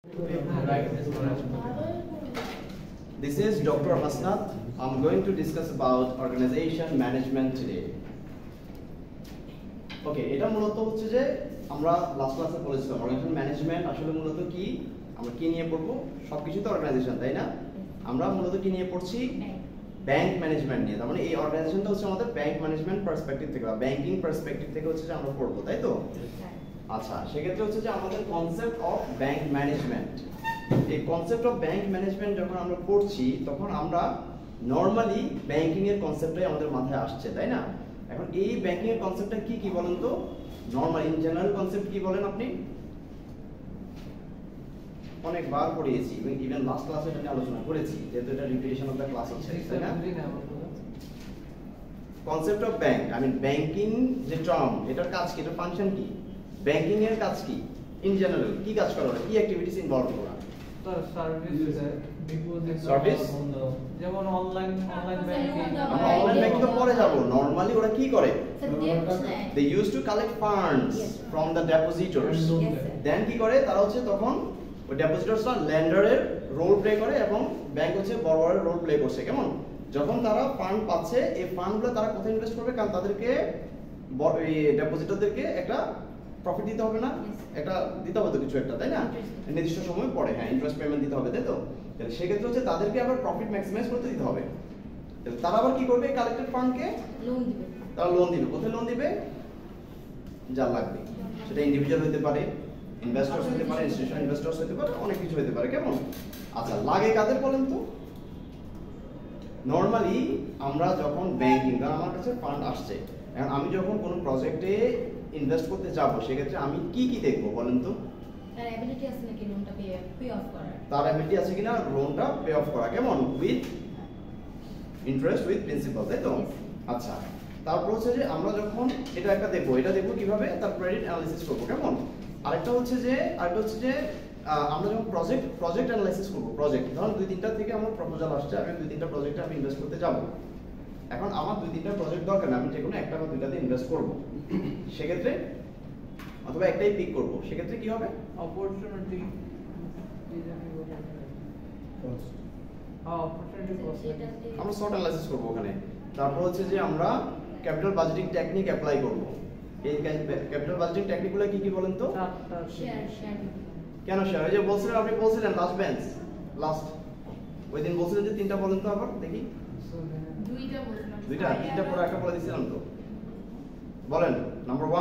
This is Dr. Hasnat. I'm going to discuss about organization management today. Okay, এটা মূলত হচ্ছে যে আমরা লাস্ট ক্লাসে বলেছিলাম অর্গানাইজেশন ম্যানেজমেন্ট আসলে মূলত কি আমরা কি নিয়ে পড়বো সবকিছু তো অর্গানাইজেশন তাই না আমরা মূলত কি নিয়ে পড়ছি ব্যাংক ম্যানেজমেন্ট নিয়ে তার মানে এই অর্গানাইজেশনটা হচ্ছে আমাদের ব্যাংক ম্যানেজমেন্ট পার্সপেক্টিভ থেকে বা ব্যাংকিং পার্সপেক্টিভ থেকে হচ্ছে যে আমরা পড়বো তাই তো আচ্ছা সেক্ষেত্রে হচ্ছে যে আমাদের কনসেপ্ট অফ ব্যাংক ম্যানেজমেন্ট এই কনসেপ্ট অফ ব্যাংক ম্যানেজমেন্ট যখন আমরা পড়ছি তখন আমরা নরমালি ব্যাংকিং এর কনসেপ্টটাই আমাদের মাথায় আসছে তাই না এখন এই ব্যাংকিং এর কনসেপ্টটা কি কি বলেন তো নরমাল ইন জেনারেল কনসেপ্ট কি বলেন আপনি অনেকবার পড়িয়েছি এবং ইভেন লাস্ট ক্লাসে এটা নিয়ে আলোচনা করেছি যেহেতু এটা রিপিটিশন অফ দ্য ক্লাস হচ্ছে তাই না concept of bank I mean banking যে টার্ম এটার কাজ কি এটার ফাংশন কি ব্যাংকিং এর কাজ কি ইন জেনারেল কি কাজ করা হয় কি অ্যাক্টিভিটিস ইনভলভ করা স্যার সার্ভিস ডিপোজিট সার্ভিস যেমন অনলাইন ব্যাংকিং আমরা অনলাইন ব্যাংকিং তো পরে যাব নরমালি ওরা কি করে they used to collect funds from the depositors then কি করে তারা হচ্ছে তখন ওই ডেপোজিটরসরা ল্যান্ডারের রোল প্লে করে এবং ব্যাংক হচ্ছে বড় বড় রোল প্লে করছে কেমন যখন তারা ফান্ড পাচ্ছে এই ফান্ডগুলো তারা কোথায় ইনভেস্ট করবে কারণ তাদেরকে এই ডেপোজিটরদেরকে একটা প্রফিট দিতে হবে না একটা দিতে হবে তো কিছু একটা তাই না নির্দিষ্ট সময় পরে হ্যাঁ ইন্টারেস্ট পেমেন্ট দিতে হবে তাই তো তাহলে সেক্ষেত্রে হচ্ছে তাদেরকে আবার প্রফিট ম্যাক্সিমাইজ করতে দিতে হবে তাহলে তারা আবার কি করবে কালেক্টেড ফান্ডকে লোন দিবে তারা লোন দিবে কোথায় লোন দিবে যা লাগবে সেটা ইন্ডিভিজুয়াল হতে পারে ইনভেস্টরস হতে পারে ইনস্টিটিউশনাল ইনভেস্টরস হতে পারে অনেক কিছু হতে পারে কেমন আচ্ছা লাগে কাদের বলেন তো নরমালি আমরা যখন ব্যাংকিং কারণ আমার কাছে ফান্ড আসছে এখন আমি যখন কোনো প্রজেক্টে ইনভেস্ট করতে যাব সেক্ষেত্রে আমি কি কি দেখব বলেন তো তার অ্যাবিলিটি আছে নাকি লোনটা পে অফ করার তার অ্যাবিলিটি আছে কিনা লোনটা পে অফ করা কেমন উইথ ইন্টারেস্ট উইথ প্রিন্সিপাল তাই তো আচ্ছা তারপর হচ্ছে যে আমরা যখন এটা একটা দেখব এটা দেখব কিভাবে তার ক্রেডিট অ্যানালিসিস করব কেমন আরেকটা হচ্ছে যে আমরা যখন প্রজেক্ট অ্যানালাইসিস করব প্রজেক্ট ধরুন দুই তিনটা থেকে আমার প্রপোজাল আসছে আমি দুই তিনটা প্রজেক্টে আমি ইনভেস্ট করতে যাব এখন আমার দুই তিনটা প্রজেক্ট দরকার না আমি যে কোনো একটা বা দুইটাতে ইনভেস্ট করব সেক্ষেত্রে অথবা একটাই পিক করব সেক্ষেত্রে কি হবে অপরচুনিটি আমরা শর্ট অ্যানালাইসিস করব ওখানে তারপর হচ্ছে যে আমরা ক্যাপিটাল বাজেটিং টেকনিক অ্যাপ্লাই করব এই ক্যাপিটাল বাজেটিং টেকনিকগুলো কি কি বলেন তো শেয়ার কেন শেয়ার এই যে বলছিলেন আপনি বলছিলেন লাস্ট ওই দিন বলছিলেন যে তিনটা বলেন তো আবার দেখি দুইটা তিনটা পরে একটা বলে দিছিলাম তো বলেন নাম্বার 1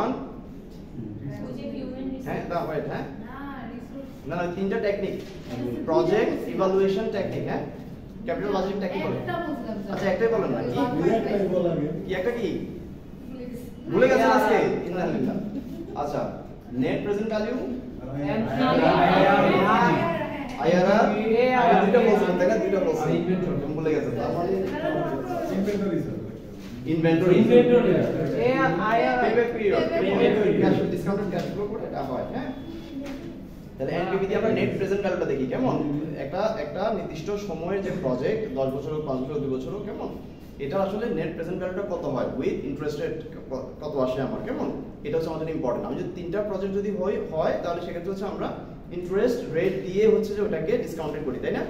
হ্যাঁ দা ওয়েট হ্যাঁ না না তিনটা টেকনিক প্রজেক্ট ইভালুয়েশন টেকনিক হ্যাঁ ক্যাপিটাল বাজেটিং টেকনিক বলেন আচ্ছা একটাই বলেন না কি একটা কি ভুলে গেছেন আজকে ইনশাআল্লাহ আচ্ছা নেট প্রেজেন্ট ভ্যালু আইআরআর দুইটা বলছেন তাই না দুইটা বলছেন ভুলে গেছেন তার মানে inventory payback period cash discounted cash flow করে এটা হয় হ্যাঁ তাহলে এনপিভি দিয়ে আমরা নেট প্রেজেন্ট ভ্যালুটা দেখি কেমন একটা নির্দিষ্ট সময়ের যে প্রজেক্ট 10 বছর হোক 5 বছর হোক 2 বছর হোক কেমন এটা আসলে নেট প্রেজেন্ট ভ্যালুটা কত হয় উইথ ইন্টারেস্ট রেট কত আসে আমার কেমন এটা হচ্ছে আমাদের ইম্পর্টেন্ট আমি যদি তিনটা প্রজেক্ট যদি হয় তাহলে সেক্ষেত্রে হচ্ছে আমরা ইন্টারেস্ট রেট দিয়ে হচ্ছে যে ওটাকে ডিসকাউন্টেড করি তাই না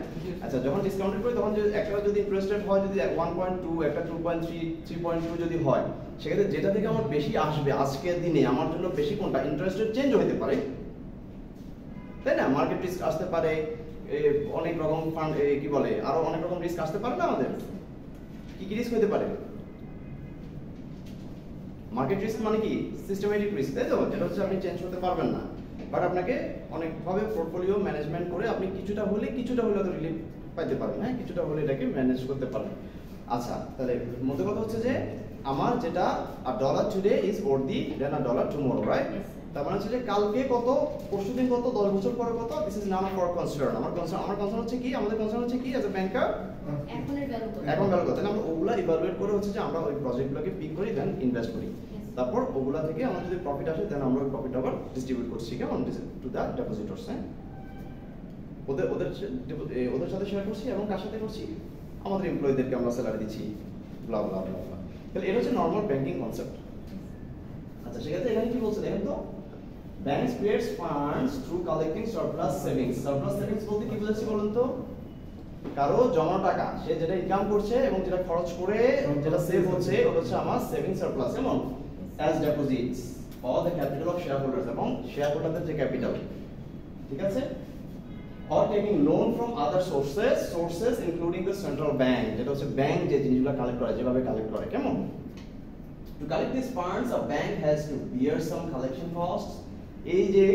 আচ্ছা যখন ডিসকাউন্টেড করি তখন যদি একটা যদি ইন্টারেস্ট রেট হয় যদি 1.2 একটা 2.3 3.2 যদি হয় সেক্ষেত্রে যেটা থেকে আমার বেশি আসবে আজকের দিনে আমার জন্য বেশি কোনটা ইন্টারেস্ট রেট চেঞ্জ হতে পারে তাই না মার্কেট রিস্ক আসতে পারে অনেক রকম ফান্ড কি বলে আরো অনেক রকম রিস্ক আসতে পারে না আমাদের কি কি রিস্ক হতে পারে মার্কেট রিস্ক মানে কি সিস্টেমেটিক রিস্ক তাই তো যেটা হচ্ছে আপনি চেঞ্জ করতে পারবেন না বাট আপনাকে অনেকভাবে পোর্টফোলিও ম্যানেজমেন্ট করে আপনি কিছুটা হলে তো রিলিফ পাইতে পারবেন হ্যাঁ কিছুটা হলে এটাকে ম্যানেজ করতে পারবেন আচ্ছা তাহলে মূল কথা হচ্ছে যে আমার যেটা a dollar today is or the then a dollar tomorrow right তার মানে হচ্ছে যে কালকে কত পরশুদিন কত 10 বছর পরে কত this is none of our concern আমার কনসার্ন হচ্ছে কি আমাদের কনসার্ন হচ্ছে কি অ্যাজ এ ব্যাংকার এখন ভ্যালু কত তাহলে আমরা ওগুলা ইভালুয়েট করে হচ্ছে যে আমরা ওই প্রজেক্টগুলোকে পিক করি দেন ইনভেস্ট করি তারপর ওগুলা থেকে আমার যদি প্রফিট আসে দেন আমরা ওই প্রফিট আবার ডিস্ট্রিবিউট করছি কেমন টু দা ডেপোজিটরস হ্যাঁ ওদের সাথে শেয়ার করছি এবং কার সাথে করছি আমাদের এমপ্লয়িদেরকে আমরা স্যালারি দিচ্ছি ব্লা ব্লা ব্লা তাহলে এটা হচ্ছে নরমাল ব্যাংকিং কনসেপ্ট আচ্ছা সেক্ষেত্রে এখানে কি বলছে দেখেন তো Banks creates funds through collecting surplus savings. Surplus savings বলতে কি বুঝাচ্ছি বলুন তো? কারো জমা টাকা, সে যেটা ইনকাম করছে এবং যেটা খরচ করে যেটা সেভ হচ্ছে ওটা হচ্ছে আমার সেভিং সারপ্লাস, এমন as deposits or the capital of shareholders, এবং শেয়ারহোল্ডারদের যে ক্যাপিটাল, ঠিক আছে? Or taking loan from other sources including the central bank, যেটা হচ্ছে ব্যাংক যে জিনিসগুলো কালেক্ট করে, যেভাবে কালেক্ট করে, কেমন? To collect these funds, a bank has to bear some collection costs, এই যে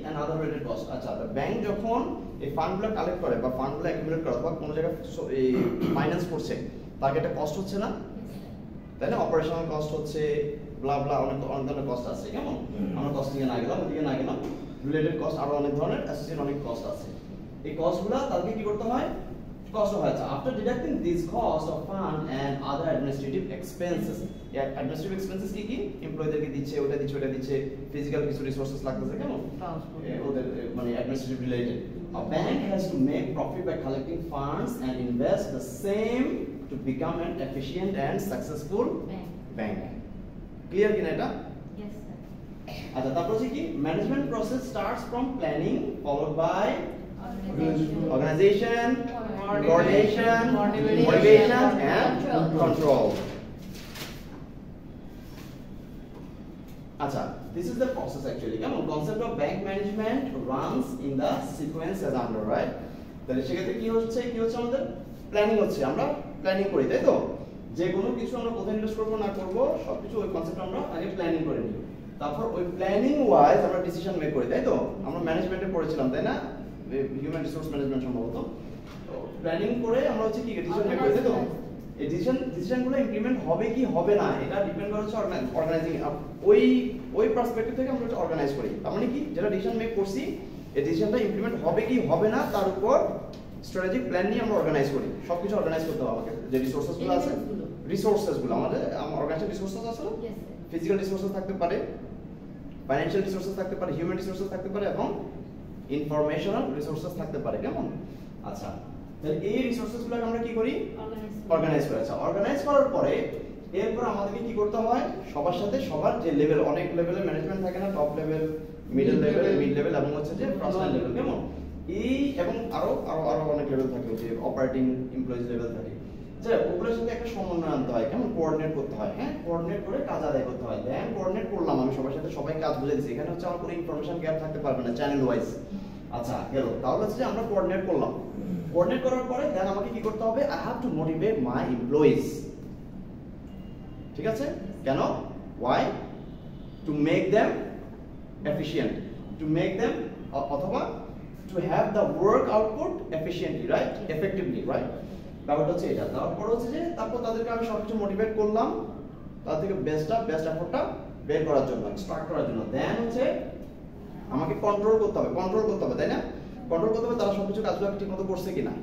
and other related costs. আচ্ছা, ব্যাংক যখন এই ফান্ডগুলো কালেক্ট করে বা ফান্ডগুলো অ্যাকুমুলেট করে অথবা কোনো জায়গায় ফাইন্যান্স করছে, তার একটা কস্ট হচ্ছে না, তাই না? অপারেশনাল কস্ট হচ্ছে, ব্লা ব্লা, অনেক ধরনের কস্ট আছে, কেমন? আমরা কস্ট দিকে না গেলাম, ওদিকে না গেলাম, রিলেটেড কস্ট আরো অনেক ধরনের অ্যাসোসিয়েটেড অনেক কস্ট আছে। এই কস্টগুলো তাদেরকে কি করতে হয়? কস্ট হয়। After deducting this cost of fund and other administrative expenses, administrative expenses কি? এমপ্লয়িদেরকে দিচ্ছে, ওটা দিচ্ছে, ফিজিক্যাল কিছু রিসোর্সেস লাগতেছে, কেমন? ওদের মানে administrative related. A bank has to make profit by collecting funds and invest the same to become an efficient and successful bank. Clear কিনা এটা? Yes sir. আচ্ছা, তারপর হচ্ছে কি? Management process starts from planning followed by organization, coordination, motivation and control. আচ্ছা, this is the process actually. কেমন? Concept of bank management runs in the sequence as under, right? তাহলে সেক্ষেত্রে কি হচ্ছে আমাদের প্ল্যানিং হচ্ছে, আমরা প্ল্যানিং করি, তাই তো? যে কোনো কিছু আমরা কোথায় ইনভেস্ট করব না করব সবকিছু ওই কনসেপ্ট আমরা আগে প্ল্যানিং করে নিই, তারপর ওই প্ল্যানিং ওয়াইজ আমরা ডিসিশন মেক করি, তাই তো? আমরা ম্যানেজমেন্টে পড়েছিলাম, তাই না? হিউম্যান রিসোর্স ম্যানেজমেন্ট সম্ভবত। তো প্ল্যানিং করে আমরা হচ্ছে কি ডিসিশন মেক করি, তাই তো? এই ডিসিশনগুলো ইমপ্লিমেন্ট হবে কি হবে না এটা ডিপেন্ড করে হচ্ছে অর্গানাইজিং, ওই পার্সপেক্টিভ থেকে আমরা এটা অর্গানাইজ করি। তার মানে কি, যেটা ডিসিশন মেক করছি এই ডিসিশনটা ইমপ্লিমেন্ট হবে কি হবে না তার উপর স্ট্র্যাটেজিক প্ল্যান নিয়ে আমরা অর্গানাইজ করি। সবকিছু অর্গানাইজ করতে হবে আমাকে, যে রিসোর্সেসগুলো আছে, রিসোর্সেসগুলো আমাদের অর্গানাইজেশন রিসোর্সেস আছে না? ফিজিক্যাল রিসোর্সেস থাকতে পারে, ফাইনান্সিয়াল রিসোর্সেস থাকতে পারে, হিউম্যান রিসোর্সেস থাকতে পারে এবং ইনফরমেশনাল রিসোর্সেস থাকতে পারে, কেমন? আচ্ছা, তাহলে এই রিসোর্সেসগুলোকে আমরা কি করি? অর্গানাইজ করি। আচ্ছা, অর্গানাইজ করার পরে এরপর আমাদেরকে কি করতে হয়? সবার সাথে সবার যে লেভেল, অনেক লেভেলের ম্যানেজমেন্ট থাকে না, টপ লেভেল, মিডল লেভেল এবং হচ্ছে যে ফার্স্ট লেভেল, কেমন? এই এবং আরো অনেক লেভেল থাকে, যে অপারেটিং এমপ্লয়িজ লেভেল থাকে, যে ওগুলোর সাথে একটা সমন্বয় আনতে হয়, কেমন? কোঅর্ডিনেট করতে হয়, হ্যাঁ, কোঅর্ডিনেট করে কাজ আদায় করতে হয়। দেন কোঅর্ডিনেট করলাম আমি সবার সাথে, সবাই কাজ বুঝে দিচ্ছি, এখানে হচ্ছে আমার কোনো ইনফরমেশন গ্যাপ থাকতে পারবে না চ্যানেল ওয়াইজ। আচ্ছা, গেল, তাহলে হচ্ছে যে আমরা কোঅর্ডিনেট করলাম, কোঅর্ডিনেট করার পরে দেন আমাকে কি করতে হবে? I have to motivate my employees, ঠিক আছে? কেন? Why? To make them efficient, to make them, অথবা to have the work output efficiently, right? Effectively, right? ব্যাপারটা হচ্ছে এটা। তারপর হচ্ছে যে তারপর তাদেরকে আমি সবকিছু মোটিভেট করলাম, তাদের থেকে বেস্ট এফোর্টটা বের করার জন্য, স্টার্ট করার জন্য। দেন হচ্ছে আমাকে কন্ট্রোল করতে হবে, তাই না? কন্ট্রোল করতে হবে তারা সবকিছু কাজগুলো ঠিকমতো করছে কিনা,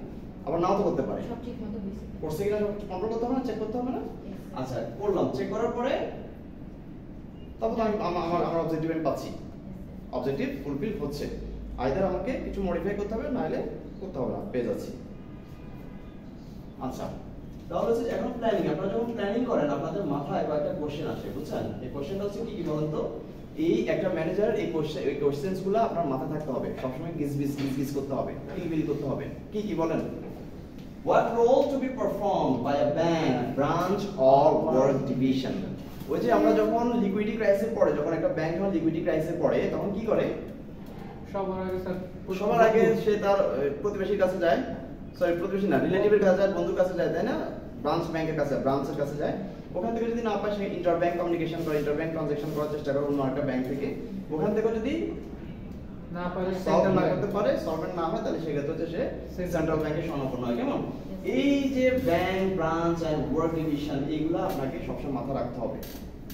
আবার নাও তো করতে পারে, সব ঠিকমতো করছে কিনা সব কন্ট্রোল করতে হবে না, চেক করতে হবে না? আচ্ছা, করলাম, চেক করার পরে তারপর আমি আমার অবজেক্টিভ আমি পাচ্ছি, অবজেক্টিভ ফুলফিল হচ্ছে, আইদার আমাকে কিছু মডিফাই করতে হবে, নাহলে করতে হবে না, পেয়ে যাচ্ছি। আচ্ছা, তাহলে হচ্ছে এখন প্ল্যানিং, আপনারা যখন প্ল্যানিং করেন আপনাদের মাথায় কয়েকটা কোশ্চেন আসে, বুঝছেন? এই কোশ্চেনটা হচ্ছে কি বলেন তো? এই একটা ম্যানেজার এই কোশ্চেনসগুলো আপনার মাথায় থাকতে হবে, সবসময় গিজ করতে হবে, কিলবিল করতে হবে। কি বলেন? What role to be performed by a bank, branch or work division? ওই যে আমরা যখন লিকুইডিটি ক্রাইসিসে পড়ে, যখন একটা ব্যাংক যখন লিকুইডিটি ক্রাইসিসে পড়ে তখন কি করে? সবার আগে সে তার প্রতিবেশীর কাছে যায়, প্রতিবেশী না, রিলেটিভের কাছে যায়, বন্ধুর কাছে যায়, তাই না? ব্রাঞ্চের কাছে যায়। ওখান থেকে যদি না পায় সে ইন্টারব্যাংক কমিউনিকেশন করে, ইন্টারব্যাংক ট্রানজাকশন করার চেষ্টা করে অন্য একটা ব্যাংক থেকে। ওখান থেকে যদি না পারে, সলভেন্ট না হয়, তাহলে সেক্ষেত্রে হচ্ছে সে সেন্ট্রাল ব্যাংকে শরণাপন্ন হয়, কেমন? এই যে bank, branch and work division, এগুলো আপনাকে সবসময় মাথায় রাখতে হবে,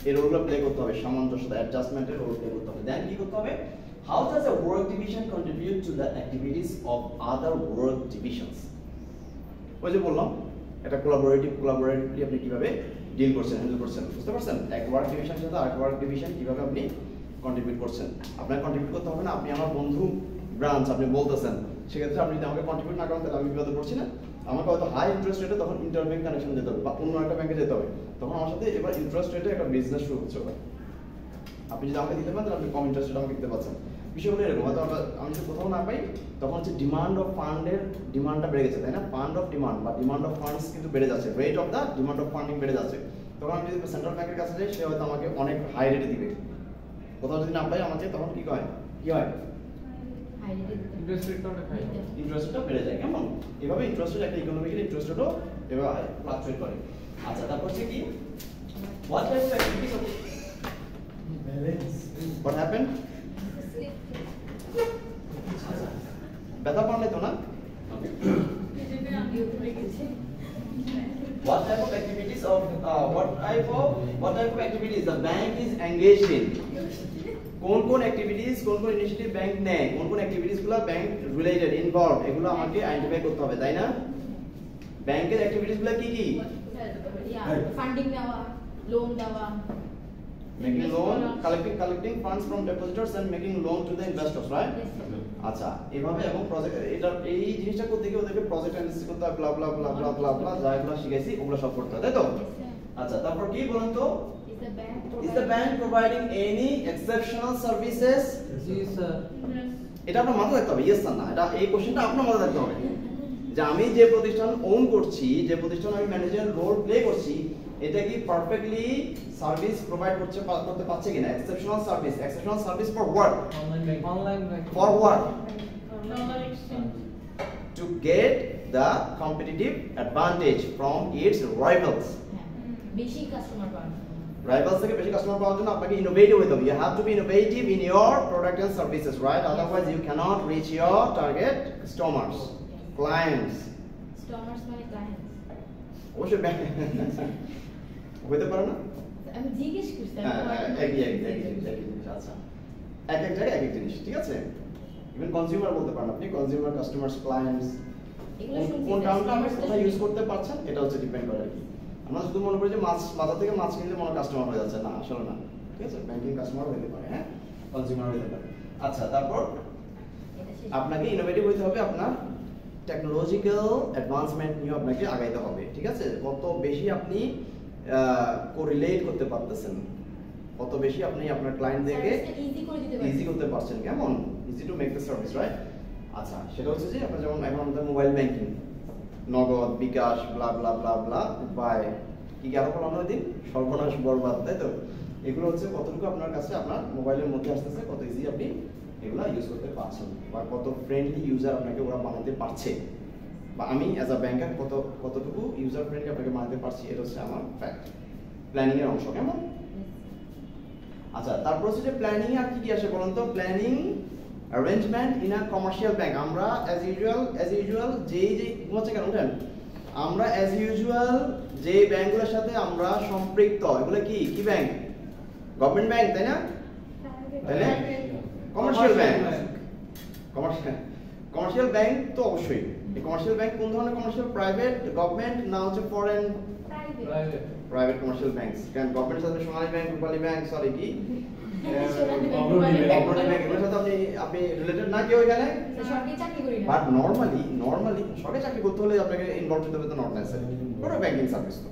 এই রোলগুলো প্লে করতে হবে, সামঞ্জস্যতা, অ্যাডজাস্টমেন্টের রোল প্লে করতে হবে। দেন কি করতে হবে? How does a work division contribute to the activities of other work divisions? ওই যে বললাম, একটা কোলাবোরেটিভলি আপনি কিভাবে ডিল করছেন, হ্যান্ডেল করছেন, বুঝতে পারছেন? এক ওয়ার্ক ডিভিশনের সাথে আরেক ওয়ার্ক ডিভিশন কিভাবে আপনি কন্ট্রিবিউট করছেন। আপনাকে কন্ট্রিবিউট করতে হবে না, আপনি আমার বন্ধু ব্রাঞ্চ, আপনি বলতেছেন, সেক্ষেত্রে আপনি যদি আমাকে কন্ট্রিবিউট না করেন তাহলে আমি বিপদে পড়ছি না। আমাকে হয়তো হাই ইন্টারেস্ট রেটে তখন ইন্টারব্যাংক কানেকশন যেতে হবে বা অন্য একটা ব্যাংকে যেতে হবে, তখন আমার সাথে এবার ইন্টারেস্ট রেটে একটা বিজনেস শুরু হচ্ছে। আপনি যদি আমাকে দিতে পারেন তাহলে আপনি কম ইন্টারেস্টে আমাকে দিতে পারছেন। বিষয়গুলো এরকম, হয়তো আমি যদি কোথাও না পাই তখন হচ্ছে ডিমান্ড অফ ফান্ডের ডিমান্ডটা বেড়ে গেছে, তাই না? ফান্ড অফ ডিমান্ড বা ডিমান্ড অফ ফান্ডস কিন্তু বেড়ে যাচ্ছে, rate of the demand of funding বেড়ে যাচ্ছে। তখন আমি যদি সেন্ট্রাল ব্যাংকের কাছে যাই সে হয়তো আমাকে অনেক হাই রেটে দিবে। কোথাও যদি না পাই আমাকে তখন কি হয় ইন্টারেস্ট রেটটা অনেক হাই। ইন্টারেস্ট রেটটা বেড়ে যায়। কেমন? এভাবে ইন্টারেস্ট রেট একটা ইকোনমিক্যাল ইন্টারেস্ট রেটও এভাবে ফ্লাকচুয়েট করে। আচ্ছা, তারপর হচ্ছে কি what type of activities of what happened? ব্যথা পারলে তো না? What type of activities the bank is engaged in? কোন অ্যাক্টিভিটিস, কোন ইনিশিয়েটিভ ব্যাংক নেয়, কোন অ্যাক্টিভিটিসগুলো ব্যাংক রিলেটেড ইনভলভ, এগুলো আমাকে আইডেন্টিফাই করতে হবে, তাই না? ব্যাংকের অ্যাক্টিভিটিসগুলো কি কি? ফান্ডিং দেওয়া, লোন দেওয়া, making loan, collecting funds from depositors and making loan to the investors, right? আচ্ছা, এভাবে এবং প্রজেক্ট এটা এই জিনিসটা করতে গিয়ে ওদেরকে প্রজেক্ট অ্যানালিসিস করতে হয়, ব্লা ব্লা ব্লা ব্লা ব্লা ব্লা যা এগুলো শিখাইছি ওগুলো সব করতে হয়, তাই তো? আচ্ছা, তারপর কি বলেন তো? Is the bank providing any exceptional services? G sir. এটা আপনার মাথায় রাখতে হবে, ইয়েস স্যার না, এটা এই কোশ্চেনটা আপনার মাথায় রাখতে হবে যে আমি যে প্রতিষ্ঠান ওন করছি, যে প্রতিষ্ঠান আমি ম্যানেজার রোল প্লে করছি, এটা কি পারফেক্টলি সার্ভিস প্রোভাইড করতে পারছে কিনা? Exceptional service for what? Online bank. For what? To get the competitive advantage from its rivals. বেশি কাস্টমার পাওয়ার, রাইভালস থেকে বেশি কাস্টমার পাওয়ার জন্য আপনাকে ইনোভেটিভ হতে হবে। You have to be innovative in your product and services, right? Otherwise you cannot reach your target customers, clients. Customers মানে ক্লায়েন্টস। অবশ্যই ব্যাংক হতে পারে না? আমি জিজ্ঞেস করছি। একই জিনিস। আচ্ছা, এক জায়গায় এক জিনিস, ঠিক আছে? ইভেন কনজিউমার বলতে পারেন আপনি, কনজিউমার, কাস্টমার্স, ক্লায়েন্টস। কোন টার্মটা আপনি কোথায় ইউজ করতে পারছেন এটা হচ্ছে ডিপেন্ড করে আর কি। আমরা শুধু মনে করি যে মাছ বাজার থেকে মাছ কিনলে মনে কাস্টমার হয়ে যাচ্ছে, না আসলে না, ঠিক আছে? ব্যাংকিং কাস্টমার হতে পারে, হ্যাঁ, কনজিউমার হতে পারে। আচ্ছা, তারপর আপনাকে ইনোভেটিভ হতে হবে, আপনার টেকনোলজিক্যাল অ্যাডভান্সমেন্ট নিয়ে আপনাকে আগাইতে হবে, ঠিক আছে? কত বেশি আপনি কোরিলেট করতে পারতেছেন, কত বেশি আপনি আপনার ক্লায়েন্টদেরকে ইজি করতে পারছেন, কেমন? Easy to make the service, right? আচ্ছা, সেটা হচ্ছে যে আপনার যেমন এখন আমাদের মোবাইল ব্যাংকিং, নগদ, বিকাশ, ব্লা ব্লা ব্লা ব্লা, বাই কি আরো বলানো দিন, সর্বনাশ, বরবাদ, তাই তো? এগুলো হচ্ছে কতটুকু আপনার কাছে আপনার মোবাইলের মধ্যে আসতেছে, কত ইজি আপনি এগুলো ইউজ করতে পারছেন, বা কত ফ্রেন্ডলি ইউজার আপনাকে ওরা বানাতে পারছে, বা আমি অ্যাজ আ ব্যাংকার কতটুকু ইউজার ফ্রেন্ডলি আপনাকে বানাতে পারছি, এটা হচ্ছে আমার ফ্যাক্ট, প্ল্যানিং এর অংশ, কেমন? আচ্ছা, তারপর হচ্ছে যে প্ল্যানিং আর কি কি আসে বলুন তো? Planning arrangement in a commercial bank. আমরা অ্যাজ ইউজুয়াল যেই হচ্ছে কেন জানেন, আমরা অ্যাজ ইউজুয়াল যে ব্যাংকগুলোর সাথে আমরা সম্পৃক্ত, এগুলো কি কি ব্যাংক? গভর্নমেন্ট ব্যাংক, তাই না? তাহলে কমার্শিয়াল ব্যাংক, কমার্শিয়াল ব্যাংক তো অবশ্যই। এই কমার্শিয়াল ব্যাংক কোন ধরনের কমার্শিয়াল? প্রাইভেট, গভর্নমেন্ট, না হচ্ছে ফরেন? Private commercial banks. কারণ গভর্নমেন্টের সাথে সোনালী ব্যাংক, রূপালী ব্যাংক, সরি কি আপনি রিলেটেড না কেউ এখানে? বাট নরমালি সরকারি চাকরি করতে হলে আপনাকে ইনভলভ হতে হবে, তো নট নেসেসারি পুরো ব্যাংকিং সার্ভিস। তো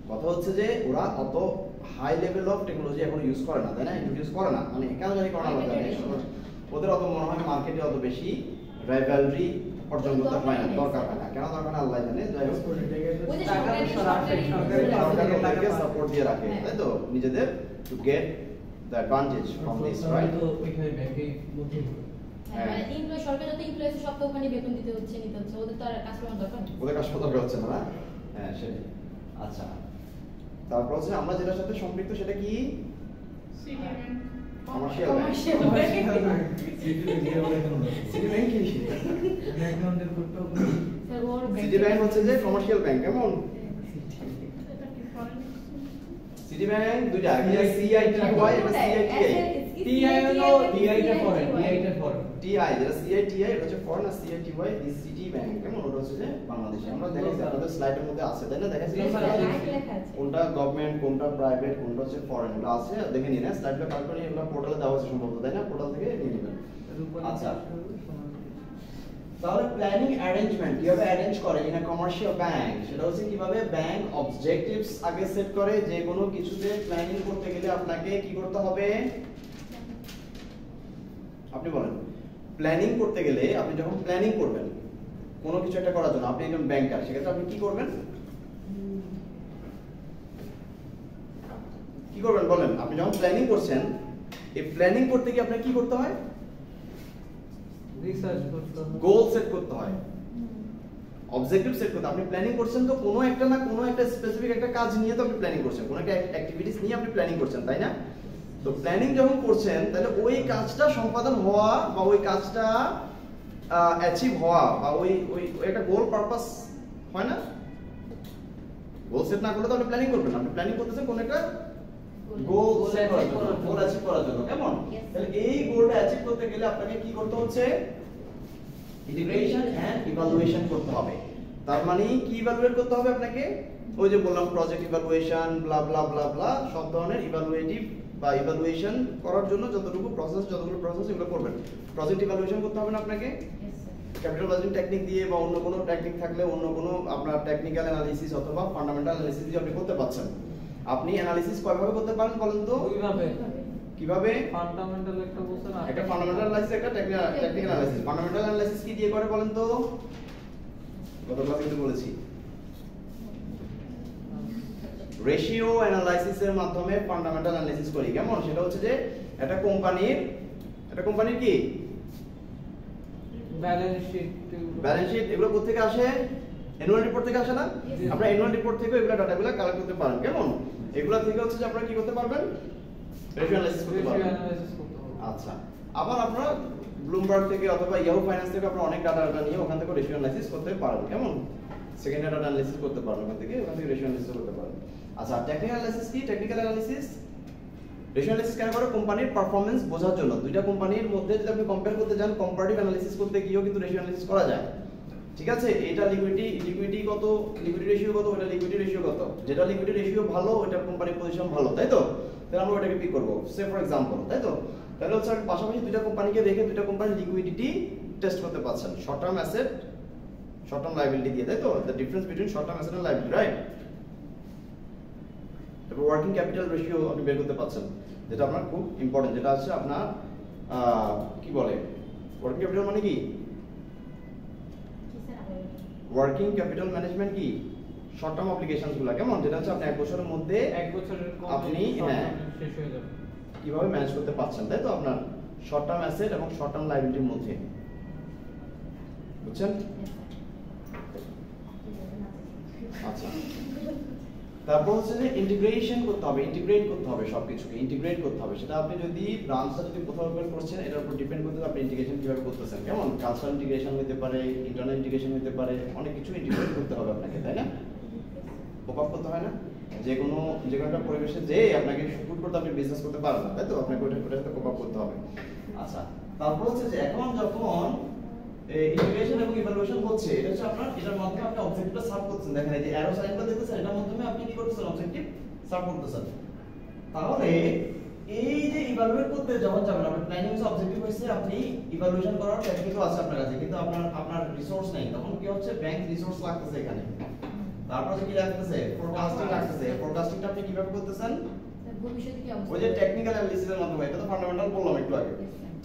কথা হচ্ছে যে ওরা অত হাই লেভেল অফ টেকনোলজি এখন ইউজ করে না, তাই না? ইন্ট্রোডিউস করে না, মানে কেন জানি করে না, ওদের অত মনে হয় মার্কেটে অত বেশি রাইভালরি অর্জন করতে হয় না, দরকার হয় না, কেন দরকার না আল্লাহ জানে। যাই হোক, সরকারকে সাপোর্ট দিয়ে রাখে, তাই তো, নিজেদের two get the advantage from this, right? ওইখানে ব্যাংকে মধ্যে সরকার যত এমপ্লয়ি সব তো ওখানে বেতন দিতে হচ্ছে, নিতে হচ্ছে, ওদের তো আর কাস্টমার দরকার নেই, ওদের কাস্টমার দরকার হচ্ছে না, হ্যাঁ সেটাই। আচ্ছা, তারপর হচ্ছে আমরা যেটার সাথে সম্পৃক্ত সেটা কি? Commercial bank. সিটি ব্যাংক কি? সিটি ব্যাংক হচ্ছে যে কমার্শিয়াল ব্যাংক, কেমন? সিটি ব্যাংক দুইটা, একটা CITY, একটা CITI। TI হলো DI টা ফরেন, DI টা ফরেন। TI যেটা CITI এটা হচ্ছে ফরেন, আর CITY দি সিটি ব্যাংক, কেমন? ওটা হচ্ছে যে বাংলাদেশে। আমরা দেখেছি আপনাদের স্লাইডের মধ্যে আছে, তাই না? দেখেছি কোনটা গভর্নমেন্ট, কোনটা প্রাইভেট, কোনটা হচ্ছে ফরেন, এগুলো আছে, দেখে নিন। স্লাইডটা কালেক্ট করে এগুলো পোর্টালে দেওয়া আছে সম্ভবত, তাই না? পোর্টাল থেকে নিয়ে নেবেন। আচ্ছা, তাহলে প্ল্যানিং অ্যারেঞ্জমেন্ট কিভাবে অ্যারেঞ্জ করে ইন আ কমার্শিয়াল ব্যাংক, সেটা হচ্ছে কিভাবে ব্যাংক অবজেক্টিভস আগে সেট করে যে কোনো কিছুতে প্ল্যানিং করতে গেলে আপনাকে কি করতে হবে। আপনি বলেন, প্ল্যানিং করতে গেলে আপনি যখন প্ল্যানিং করবেন কোনো কিছু একটা করার জন্য, আপনি একজন ব্যাংকার, সেক্ষেত্রে আপনি কি করবেন, কি করবেন বলেন। আপনি যখন প্ল্যানিং করছেন, এই প্ল্যানিং করতে গিয়ে আপনাকে কি করতে হয়, রিসার্চ করতে হবে, গোল সেট করতে হয়, অবজেক্টিভ সেট করতে। আপনি প্ল্যানিং করছেন তো কোনো একটা না কোনো একটা স্পেসিফিক একটা কাজ নিয়ে তো আপনি প্ল্যানিং করছেন, কোনো একটা অ্যাক্টিভিটিস নিয়ে আপনি প্ল্যানিং করছেন, তাই না? তো প্ল্যানিং যখন করছেন তাহলে ওই কাজটা সম্পাদন হওয়া বা ওই কাজটা অ্যাচিভ হওয়া বা ওই ওই একটা গোল পারপাস হয় না। গোল সেট না করলে তো আপনি প্ল্যানিং করবেন না, আপনি প্ল্যানিং করতেছেন কোন একটা গোল সেট করার জন্য, গোল অ্যাচিভ করার জন্য, কেমন? তাহলে এই গোলটা অ্যাচিভ করতে গেলে আপনাকে কি করতে হচ্ছে, ইন্টিগ্রেশন এন্ড ইভালুয়েশন করতে হবে। তার মানে কি ইভালুয়েট করতে হবে আপনাকে, ওই যে বললাম প্রজেক্ট ইভালুয়েশন ব্লা ব্লা ব্লা ব্লা, সব ধরনের ইভালুয়েটিভ বা ইভালুয়েশন করার জন্য যতটুকু প্রসেস, যতগুলো প্রসেস এগুলো করবেন। প্রজেক্ট ইভালুয়েশন করতে হবে না আপনাকে, ক্যাপিটাল বাজেটিং টেকনিক দিয়ে বা অন্য কোনো টেকনিক থাকলে অন্য কোনো আপনার টেকনিক্যাল অ্যানালিসিস অথবা ফান্ডামেন্টাল অ্যানালিসিস দিয়ে আপনি করতে পারছেন। আপনি অ্যানালিসিস কয়ভাবে করতে পারেন বলেন তো? কিভাবে? কিভাবে? ফান্ডামেন্টাল একটা বলছেন, একটা ফান্ডামেন্টাল অ্যানালিসিস, একটা টেকনিক্যাল অ্যানালিসিস। ফান্ডামেন্টাল অ্যানালিসিস কি দিয়ে করে বলেন তো? গত ক্লাসে কিন্তু বলেছি, রেশিও অ্যানালাইসিসের মাধ্যমে ফান্ডামেন্টাল অ্যানালিসিস করি। কেমন? সেটা হচ্ছে যে একটা কোম্পানির কি ব্যালেন্স শিট এগুলো কোথা থেকে আসে? অ্যানুয়াল রিপোর্ট থেকে আসে না? আপনারা অ্যানুয়াল রিপোর্ট থেকে এগুলো ডাটাগুলো কালেক্ট করতে পারেন। কেমন? এগুলো থেকে হচ্ছে যে আপনারা কি করতে পারবেন, রেশিও অ্যানালাইসিস করতে পারবেন। আচ্ছা, আবার আপনারা ব্লুমবার্গ থেকে অথবা ইয়াহু ফাইন্যান্স থেকে আপনারা অনেক ডাটা নিয়ে ওখান থেকে রেশিও অ্যানালাইসিস করতে পারেন। কেমন? সেকেন্ডারি ডাটা অ্যানালাইসিস করতে পারেন ওখান থেকে রেশিও অ্যানালাইসিস করতে পারেন। আচ্ছা, টেকনিক্যাল অ্যানালাইসিস কি? টেকনিক্যাল অ্যানালাইসিস রেশিও অ্যানালাইসিস কেন করে? কোম্পানির পারফরম্যান্স বোঝার জন্য। দুইটা কোম্পানির মধ্যে যদি আপনি কম্পেয়ার করতে যান, কম্পারেটিভ অ্যানালাইসিস করতে গিয়েও কিন্তু রেশিও অ্যানালাইসিস করা যায়। ঠিক আছে, এটা লিকুইডিটি কত, লিকুইডিটি রেশিও কত, ওটা লিকুইডিটি রেশিও কত, যেটা লিকুইডিটি রেশিও ভালো ওটার কোম্পানির পজিশন ভালো, তাই তো? তাহলে আমরা ওটাকে পিক করব, সে ফর एग्जांपल, তাই তো? তাহলে হচ্ছে পাশাপাশি দুইটা কোম্পানিকে রেখে দুইটা কোম্পানির লিকুইডিটি টেস্ট করতে পারছেন, short term asset, short term liability দিয়ে, তাই তো? The difference between short term asset and liability, right? তারপর ওয়ার্কিং ক্যাপিটাল রেশিও আপনি বের করতে পারছেন, যেটা আপনার খুব ইম্পর্টেন্ট, যেটা হচ্ছে আপনার কি বলে ওয়ার্কিং ক্যাপিটাল মানে কি? ওয়ার্কিং ক্যাপিটাল ম্যানেজমেন্ট কি? শর্ট টার্ম অব্লিগেশনস গুলো, কেমন? যেটা হচ্ছে আপনি এক বছরের মধ্যে আপনি শেষ হয়ে যাবে, কিভাবে ম্যানেজ করতে পারছেন, তাই তো? আপনার শর্ট টার্ম অ্যাসেট এবং শর্ট টার্ম লায়াবিলিটির মধ্যে, বুঝছেন? আচ্ছা, তারপর হচ্ছে যে ইন্টিগ্রেশন করতে হবে, ইন্টিগ্রেট করতে হবে, সবকিছুকে ইন্টিগ্রেট করতে হবে। সেটা আপনি যদি ব্রাঞ্চটা যদি কোথাও করছেন, এটার উপর ডিপেন্ড করতে আপনি ইন্টিগ্রেশন কিভাবে করতেছেন। কেমন? কালচারাল ইন্টিগ্রেশন হতে পারে, ইন্টারনাল ইন্টিগ্রেশন হতে পারে, অনেক কিছু ইন্টিগ্রেট করতে হবে আপনাকে, তাই না? কোপ আপ করতে হয় না? যে কোনো একটা পরিবেশে যে আপনাকে শুট করতে আপনি বিজনেস করতে পারবেন না, তাই তো? আপনাকে ওটার সাথে কোপ আপ করতে হবে। আচ্ছা, তারপর হচ্ছে যে এখন যখন ইন্টিগ্রেশন এবং ইভালুয়েশন হচ্ছে, এটা হচ্ছে আপনার এটার মাধ্যমে আপনি অবজেক্টিভটা সার্ভ করছেন। দেখেন এই যে অ্যারো সাইনটা দেখতেছেন, এটার মাধ্যমে আপনি কি করতেছেন, অবজেক্টিভ সার্ভ করতেছেন। তাহলে এই যে ইভালুয়েট করতে যখন যাবেন, আপনি প্ল্যানিং এর অবজেক্টিভ হইছে, আপনি ইভালুয়েশন করার টেকনিকও আছে আপনার কাছে, কিন্তু আপনার রিসোর্স নেই, তখন কি হচ্ছে, ব্যাংক রিসোর্স লাগতেছে এখানে। তারপর কি লাগতেছে, ফোরকাস্টিং লাগতেছে। ফোরকাস্টিংটা আপনি কিভাবে করতেছেন, ভবিষ্যতে কি অবস্থা, ওই যে টেকনিক্যাল অ্যানালিসিসের মাধ্যমে। এটা তো ফান্ডামেন্টাল বললাম একটু আগে।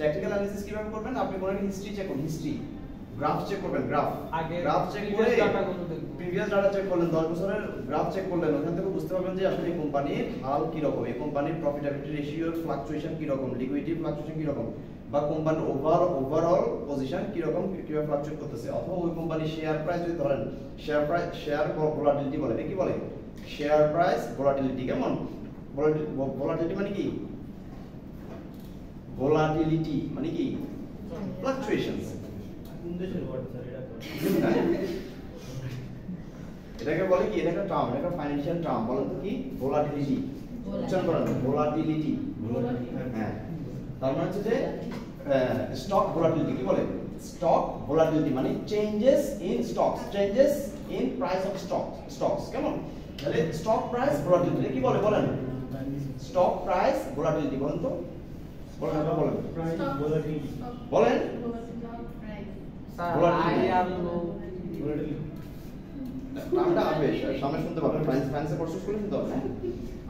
টেকনিক্যাল অ্যানালিসিস কিভাবে করবেন, আপনি কোন একটা হিস্ট্রি চেক করুন, হিস্ট্রি গ্রাফ চেক করবেন, গ্রাফ চেক করে প্রিভিয়াস ডাটা চেক করলেন, 10 বছরের গ্রাফ চেক করলেন, ওখান থেকে বুঝতে পারবেন যে আসলে এই কোম্পানির হাল কি রকম, এই কোম্পানির প্রফিটাবিলিটি রেশিওর ফ্লাকচুয়েশন কি রকম, লিকুইডিটি ফ্লাকচুয়েশন কি রকম, বা কোম্পানির ওভারঅল পজিশন কি রকম, কিভাবে ফ্লাকচুয়েট করতেছে। অথবা ওই কোম্পানির শেয়ার প্রাইস যদি ধরেন, শেয়ার ভোলাটিলিটি বলে, এটা কি বলে, শেয়ার প্রাইস ভোলাটিলিটি। কেমন? ভোলাটিলিটি মানে কি? ভোলাটিলিটি মানে কি? ফ্লাকচুয়েশনস। কোন দেশের ওয়ার্ড স্যার এটা? এটাকে বলে কি? এটা একটা টার্ম, এটা একটা ফাইনান্সিয়াল টার্ম। বলেন তো কি? ভোলাটিলিটি। উচ্চারণ করেন, ভোলাটিলিটি। হ্যাঁ, তার মানে হচ্ছে যে স্টক ভোলাটিলিটি। কি বলে? স্টক ভোলাটিলিটি মানে changes in stocks, changes in price of stocks. কেমন? তাহলে স্টক প্রাইস ভোলাটিলিটি কি বলে? বলেন, স্টক প্রাইস ভোলাটিলিটি। বলেন তো, বলেন, আপনারা বলেন, বলেন। Sir Volatility। আই আর লো নামটা আসবে সামনে শুনতে পাবেন, ফ্রান্সে কোর্স করে শুনতে হবে।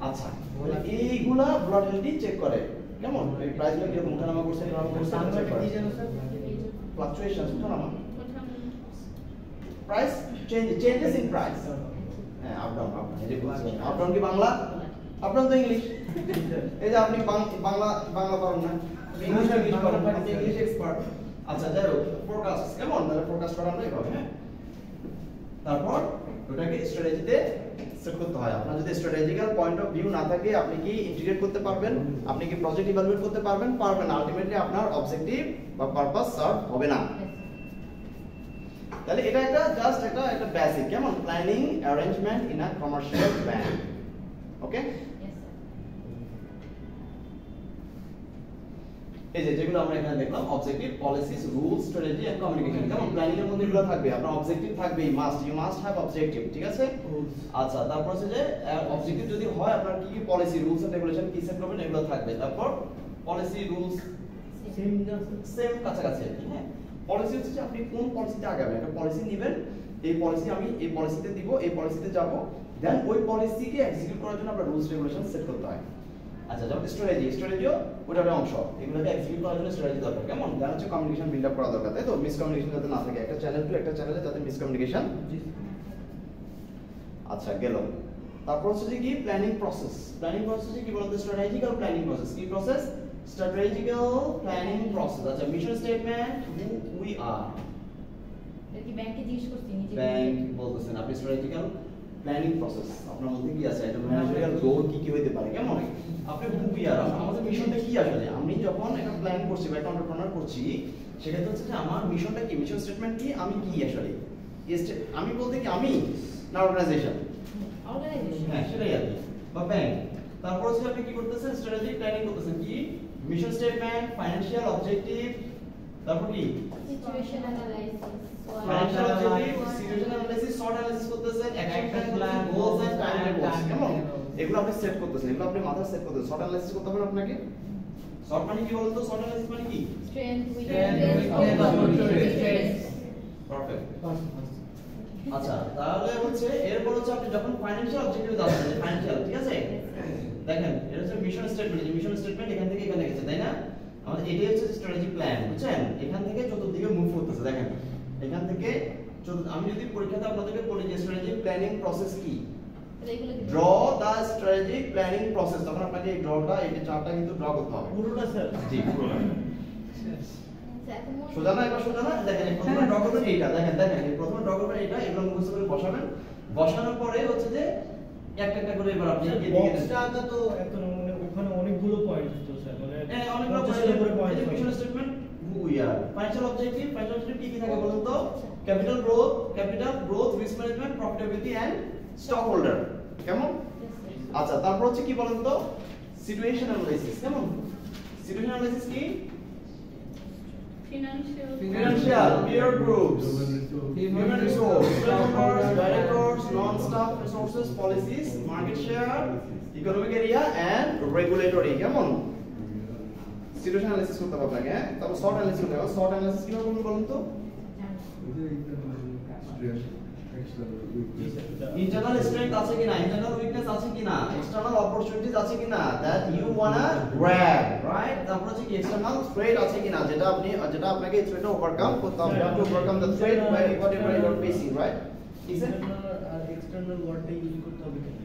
আচ্ছা, তাহলে এইগুলা ভলাটিলিটি চেক করে, কেমন এই প্রাইসগুলো কিরকম ওঠানামা করছে নামা করছে চেক করে। ফ্লাকচুয়েশন ওঠানামা, প্রাইস চেঞ্জেস ইন প্রাইস, হ্যাঁ আপ ডাউন এই যে বলছেন আপ ডাউন কি বাংলা, আপ ডাউন তো ইংলিশ। এই যে আপনি বাংলা পারেন না, ইংলিশ পারেন, আপনি ইংলিশ এক্সপার্ট। আচ্ছা যাই হোক, ফোরকাস্ট কেমন, তাহলে ফোরকাস্ট করা আমরা এইভাবে, হ্যাঁ। তারপর ওটাকে স্ট্র্যাটেজিতে সেট করতে হয়। আপনার যদি স্ট্র্যাটেজিক্যাল পয়েন্ট অফ ভিউ না থাকে, আপনি কি ইন্টিগ্রেট করতে পারবেন, আপনি কি প্রজেক্ট ইভালুয়েট করতে পারবেন, পারবেন না। আলটিমেটলি আপনার অবজেক্টিভ বা পারপাস সার্ভ হবে না। তাহলে এটা একটা জাস্ট একটা বেসিক, কেমন planning arrangement in a commercial bank. Okay, এই যে যেগুলো আমরা এখানে দেখলাম, objective, policies, rules, strategy and communication. যেমন প্ল্যানিং এর মধ্যে এগুলো থাকবে, আপনার অবজেক্টিভ থাকবে, ইউ মাস্ট হ্যাভ অবজেক্টিভ, ঠিক আছে। আচ্ছা, তারপর হচ্ছে যে অবজেক্টিভ যদি হয়, আপনার কি কি পলিসি, রুলস এন্ড রেগুলেশন কি সেট করবেন, এগুলো থাকবে। তারপর পলিসি, রুলস সেম কাছাকাছি, হ্যাঁ। পলিসি হচ্ছে যে আপনি কোন পলিসিতে আগাবেন, একটা পলিসি নেবেন, এই পলিসি আমি এই পলিসিতে দিব, এই পলিসিতে যাব, দেন ওই পলিসিকে এক্সিকিউট করার জন্য আপনার রুলস রেগুলেশন সেট করতে হয়। আচ্ছা, যেমন স্ট্র্যাটেজিও ওটার অংশ, এগুলোকে এক্সিকিউট করার জন্য স্ট্র্যাটেজি দরকার, কেমন দেন হচ্ছে কমিউনিকেশন বিল্ড আপ করা দরকার, তাই তো, মিসকমিউনিকেশন যাতে না থাকে, একটা চ্যানেল টু একটা চ্যানেলে যাতে মিসকমিউনিকেশন। আচ্ছা গেল। তারপর হচ্ছে যে কি প্ল্যানিং প্রসেস, কি বলতে, স্ট্র্যাটেজিক্যাল প্ল্যানিং প্রসেস, কি প্রসেস, স্ট্র্যাটেজিক্যাল প্ল্যানিং প্রসেস। আচ্ছা, মিশন স্টেটমেন্ট, হু উই আর, এটা কি ব্যাংকে জিজ্ঞেস করছি নিজে, ব্যাংক বলতেছেন আপনি, স্ট্র্যাটেজিক্যাল প্ল্যানিং প্রসেস আপনার মধ্যে কি আছে, এটা ম্যানেজারিয়াল রোল কি কি হইতে পারে, কেমন আপনি হু উই আর, আমাদের মিশনটা কি আসলে, আমি যখন একটা প্ল্যান করছি বা একটা এন্টারপ্রেনার করছি, সেটা হচ্ছে যে আমার মিশনটা কি, মিশন স্টেটমেন্ট কি, আমি কি আসলে, আমি বলতে কি আমি না অর্গানাইজেশন, হ্যাঁ সেটাই আর কি, বা ব্যাংক। তারপর হচ্ছে আপনি কি করতেছেন, স্ট্র্যাটেজিক প্ল্যানিং করতেছেন, কি মিশন স্টেটমেন্ট, ফাইনান্সিয়াল অবজেক্টিভ, তারপর কি situation analysis, financial objective, situation analysis, short analysis করতেছেন, action plan, goals and time tables, কেমন এগুলো আপনি সেট করতেছেন, এগুলো আপনি মাথায় সেট করতেছেন। শর্ট অ্যানালাইসিস করতে হবে আপনাকে, শর্ট মানে কি বলতো, শর্ট অ্যানালাইসিস মানে কি, স্ট্রেংথ, পারফেক্ট। আচ্ছা, তাহলে হচ্ছে এরপর হচ্ছে আপনি যখন ফাইনান্সিয়াল অবজেক্টিভ যাচ্ছেন, ফাইনান্সিয়াল, ঠিক আছে, দেখেন এটা হচ্ছে মিশন স্টেটমেন্ট, এই মিশন স্টেটমেন্ট এখান থেকে এখানে গেছে, তাই না, আমাদের এটাই হচ্ছে স্ট্র্যাটেজি প্ল্যান, বুঝছেন, এখান থেকে চতুর্দিকে মুভ করতেছে, দেখেন এখান থেকে আমি যদি পরীক্ষাতে আপনাদেরকে বলি যে স্ট্র্যাটেজি প্ল্যানিং প্রসেস কি, ড্র দা স্ট্র্যাটেজিক প্ল্যানিং প্রসেস, তখন আপনাকে এই ড্রটা, এই চার্টটা কিন্তু ড্র করতে হবে পুরোটা, স্যার জি পুরোটা সোজা না, এবার সোজা না, দেখেন প্রথমে ড্র করবেন এইটা, দেখেন এই প্রথমে ড্র করবেন এইটা, এগুলো মুখস্থ করে বসাবেন, বসানোর পরে হচ্ছে যে একটা একটা করে এবার আপনি এদিকে বক্সটা তো এত মানে ওখানে অনেকগুলো পয়েন্ট তো স্যার, মানে অনেকগুলো point, mission statement, who we are, financial objective কি কি থাকে বলুন তো, capital growth, risk management, profitability and stock holder, কেমন। আচ্ছা, তারপর হচ্ছে কি বলেন তো, সিচুয়েশন অ্যানালাইসিস, কেমন সিচুয়েশন অ্যানালাইসিস কি, financial, peer groups, human resource, developers, directors, non-staff resources, policies, market share, economic area and regulatory, কেমন সিচুয়েশন অ্যানালাইসিস করতে হবে আপনাকে, তারপর শর্ট অ্যানালাইসিস করতে হবে। শর্ট অ্যানালাইসিস কিভাবে করবেন বলুন তো, internal strength আছে কিনা, internal weakness আছে কিনা, external opportunities আছে কিনা that you wanna grab, right, তারপর হচ্ছে কি external threat আছে কিনা, যেটা আপনাকে এই threat ওভারকাম করতে হবে, you have to overcome the threat whatever you are facing, right, external ওয়ার্ডটা ইউজ করতে হবে কেন,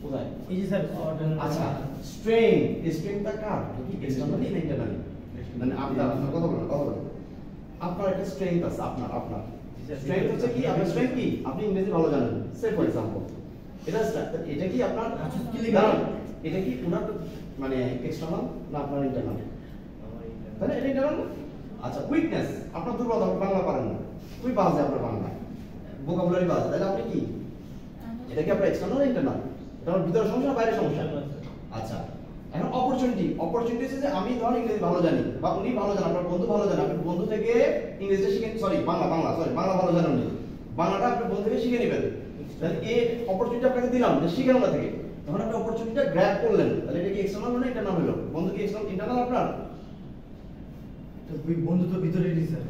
কোথায় এই যে স্যার আচ্ছা, স্ট্রেংথটা কার, কি এক্সটার্নালি না ইন্টারনালি, মানে আপনার কথা বলেন আপনার একটা স্ট্রেংথ আছে, আপনার স্ট্রেংথ হচ্ছে কি, আপনার স্ট্রেংথ কি, আপনি ইংরেজি ভালো জানেন, সে ফর एग्जांपल এটা কি আপনার এটা কি পুরো মানে এক্সটার্নাল না আপনার ইন্টারনাল, তাহলে এটা ইন্টারনাল। আচ্ছা, উইকনেস, আপনার দুর্বলতা, আপনি বাংলা পারেন না, খুবই বাজে আপনার বাংলা, ভোকাবুলারি বাজে, তাহলে আপনি কি, এটা কি আপনার এক্সটার্নাল না ইন্টারনাল, এটা আমার ভিতরের সমস্যা না বাইরের সমস্যা। আচ্ছা, এখন অপরচুনিটি হচ্ছে যে আমি ধরুন ইংরেজি ভালো জানি বা উনি ভালো জানেন, আপনার বন্ধু ভালো জানে, আপনি বন্ধু থেকে ইংরেজিটা শিখে, বাংলা ভালো জানেন উনি, বাংলাটা আপনি বন্ধু থেকে শিখে নেবেন, তাহলে এই অপরচুনিটি আপনাকে দিলাম যে শিখেন ওটা থেকে, তখন আপনি অপরচুনিটিটা গ্র্যাব করলেন, তাহলে এটা কি এক্সটার্নাল না ইন্টারনাল হলো, বন্ধু কি এক্সটার্নাল ইন্টারনাল আপনার, বন্ধু তো ভিতরেরই স্যার,